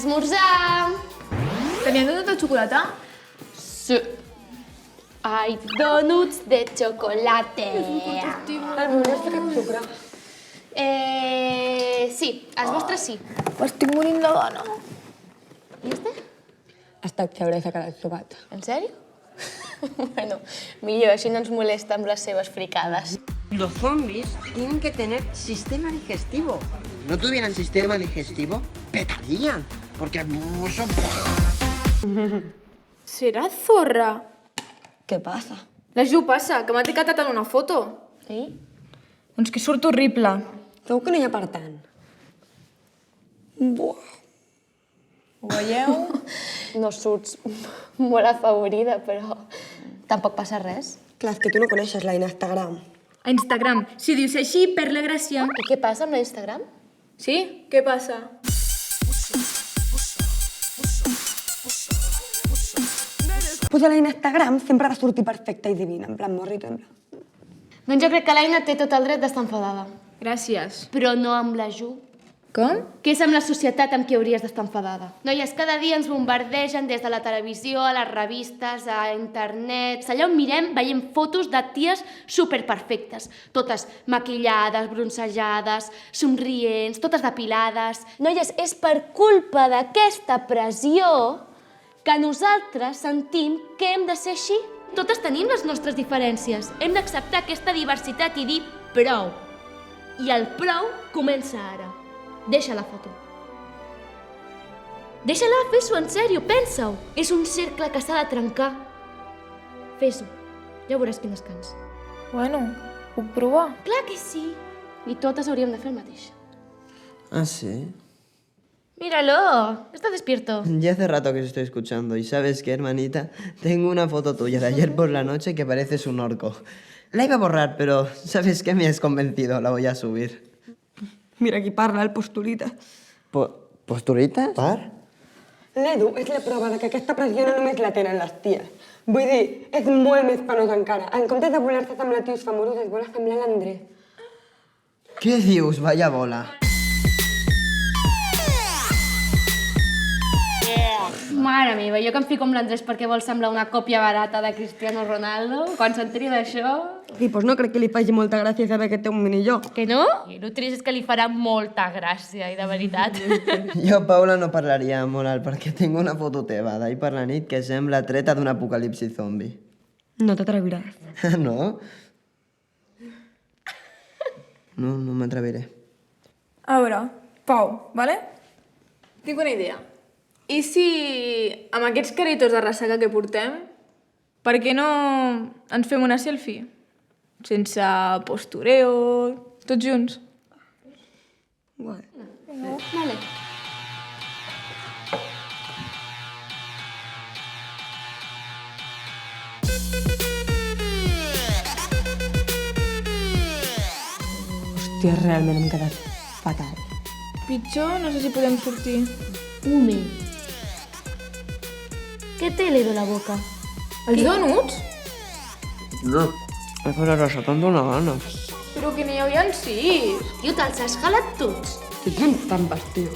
Esmorzar! Tenien donut de xocolata? Sí. Hay donuts de chocolate. El meu és de cap sucre. Sí, els vostres sí. Estic morint de gana. I este? Està xaure s'ha quedat sopat. En sèrio? Bueno, millor, així no ens molesta amb les seves fricades. Los zombies tienen que tener sistema digestivo. Si no tuvieran sistema digestivo, petarían. Porque son... Serà zorra? Què passa? La Ju passa, que m'ha etiquetat en una foto. Sí? Doncs que surt horrible. Segur que no hi ha per tant. Buah. Ho veieu? No surts molt afavorida, però tampoc passa res. Clar, és que tu no coneixes la Instagram. A Instagram. Si dius així, perd la gràcia. I què passa amb l'Instagram? Sí? Què passa? Pues a la Instagram sempre ha de sortir perfecta i divina, en plan morrito, en plan. Doncs jo crec que l'Aina té tot el dret d'estar enfadada. Gràcies. Però no amb la Ju. Com? Que és amb la societat amb qui hauries d'estar enfadada. Noies, cada dia ens bombardegen des de la televisió, a les revistes, a internet... Allà on mirem veiem fotos de ties superperfectes. Totes maquillades, bronzejades, somrients, totes depilades... Noies, és per culpa d'aquesta pressió que nosaltres sentim que hem de ser així. Totes tenim les nostres diferències. Hem d'acceptar aquesta diversitat i dir prou. I el prou comença ara. Deixa la foto. Deixa-la, fes-ho, en sèrio, pensa-ho. És un cercle que s'ha de trencar. Fes-ho. Ja veuràs quin descans. Bueno, puc provar? Clar que sí. I totes hauríem de fer el mateix. Ah, sí. Míralo, está despierto. Ya hace rato que te estoy escuchando. ¿Y sabes qué, hermanita? Tengo una foto tuya de ayer por la noche que pareces un orco. La iba a borrar, pero ¿sabes qué? Me has convencido. La voy a subir. Mira qui parla, el postulita. ¿Posturita? ¿Par? L'Edu és la prova de que aquesta pressió no només la tenen les ties. Vull dir, és molt més penós encara. En comptes de voler-se semblar tios famosos, es vol semblar l'Andrés. ¿Qué dius? Vaya bola. Mare meva, jo que em fico amb l'Andrés perquè vol semblar una còpia barata de Cristiano Ronaldo. Quan s'entri d'això... I doncs no crec que li faci molta gràcia saber que té un mini-jo. Que no? I el trist és que li farà molta gràcia, i de veritat. Jo, Paula, no parlaria molt alt perquè tinc una foto teva d'ahir per la nit que sembla treta d'un apocalipsi zombi. No t'atreviràs. No? No m'atreviré. A veure, Pau, vale? Tinc una idea. I si amb aquests caritos de ressaca que portem, per què no ens fem una selfie? Sense postureo, tots junts. Guai. Vale. Hòstia, realment hem quedat fatal. Pitjor, no sé si podem sortir. Home. Què té l'Edu a la boca? Els donuts? No, és per arrasar tant dóna gana. Però que n'hi havia 6. Tio, te'ls has jalat tots. Si ets un tan bastió.